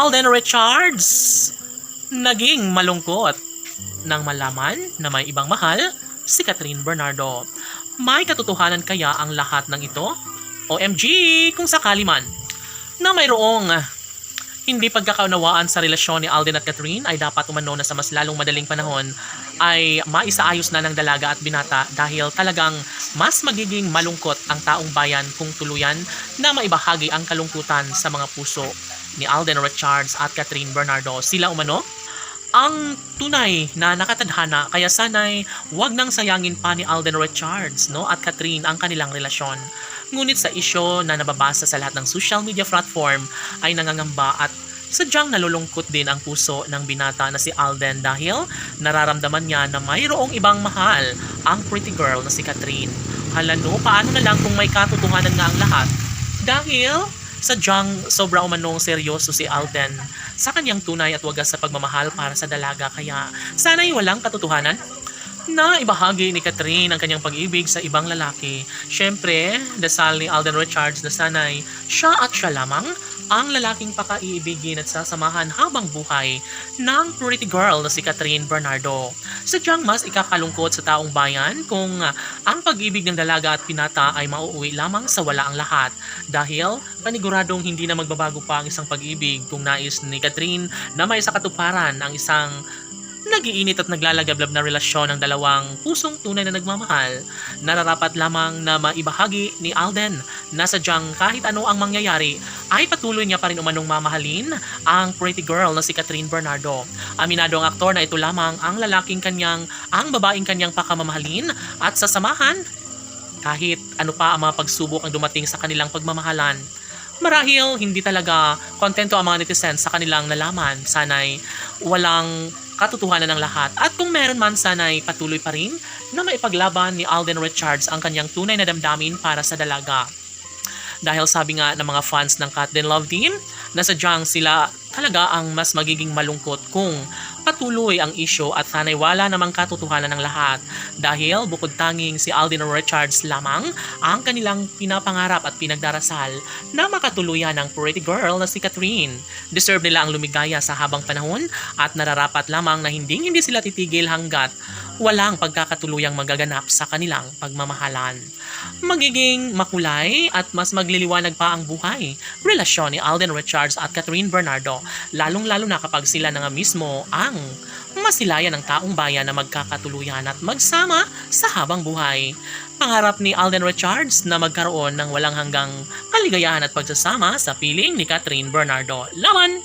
Alden Richards naging malungkot nang malaman na may ibang mahal si Catherine Bernardo. May katotohanan kaya ang lahat ng ito? OMG kung sakali man na mayroong hindi pagkakaunawaan sa relasyon ni Alden at Catherine ay dapat umano na sa mas lalong madaling panahon ay maisaayos na ng dalaga at binata dahil talagang mas magiging malungkot ang taong bayan kung tuluyan na maibahagi ang kalungkutan sa mga puso ni Alden Richards at Catherine Bernardo. Sila umano ang tunay na nakatadhana kaya sana'y wag nang sayangin pa ni Alden Richards at Catherine ang kanilang relasyon. Ngunit sa isyo na nababasa sa lahat ng social media platform ay nangangamba at sadyang nalulungkot din ang puso ng binata na si Alden dahil nararamdaman niya na mayroong ibang mahal ang pretty girl na si Catherine. Hala no, paano na lang kung may katotohanan nga ang lahat? Dahil sadyang sobra umanong seryoso si Alden sa kanyang tunay at wagas sa pagmamahal para sa dalaga kaya sana'y walang katotohanan na ibahagi ni Catherine ang kanyang pag-ibig sa ibang lalaki. Siyempre, dasal ni Alden Richards na sana'y siya at siya lamang ang lalaking pakaiibigin at sasamahan habang buhay ng pretty girl na si Catherine Bernardo. Sadyang mas ikakalungkot sa taong bayan kung ang pag-ibig ng dalaga at pinata ay mauuwi lamang sa wala ang lahat dahil paniguradong hindi na magbabago pa ang isang pag-ibig kung nais ni Catherine na may sa katuparan ang isang nag-iinit at naglalagablab na relasyon ng dalawang pusong tunay na nagmamahal. Nararapat lamang na maibahagi ni Alden na sadyang kahit ano ang mangyayari ay patuloy niya pa rin umanong mamahalin ang pretty girl na si Catherine Bernardo. Aminado ang aktor na ito lamang ang babaeng kanyang pakamamahalin at sasamahan kahit ano pa ang mga pagsubok ang dumating sa kanilang pagmamahalan. Marahil hindi talaga kontento ang mga netizens sa kanilang nalaman. Sana'y walang katotohanan ng lahat. At kung meron man, sana'y patuloy pa rin na maipaglaban ni Alden Richards ang kanyang tunay na damdamin para sa dalaga. Dahil sabi nga ng mga fans ng Cat Den Love Team na sadyang sila talaga ang mas magiging malungkot kung patuloy ang isyo at sana'y wala namang katotohanan ng lahat dahil bukod tanging si Alden Richards lamang ang kanilang pinapangarap at pinagdarasal na makatuluyan ng pretty girl na si Catherine. Deserve nila ang lumigaya sa habang panahon at nararapat lamang na hindi sila titigil hanggat walang pagkakatuluyang magaganap sa kanilang pagmamahalan. Magiging makulay at mas magliliwanag pa ang buhay relasyon ni Alden Richards at Catherine Bernardo, lalong-lalo na kapag sila na nga mismo ang masilayan ng taong bayan na magkakatuluyan at magsama sa habang buhay. Pangarap ni Alden Richards na magkaroon ng walang hanggang kaligayahan at pagsasama sa piling ni Catherine Bernardo. Laban!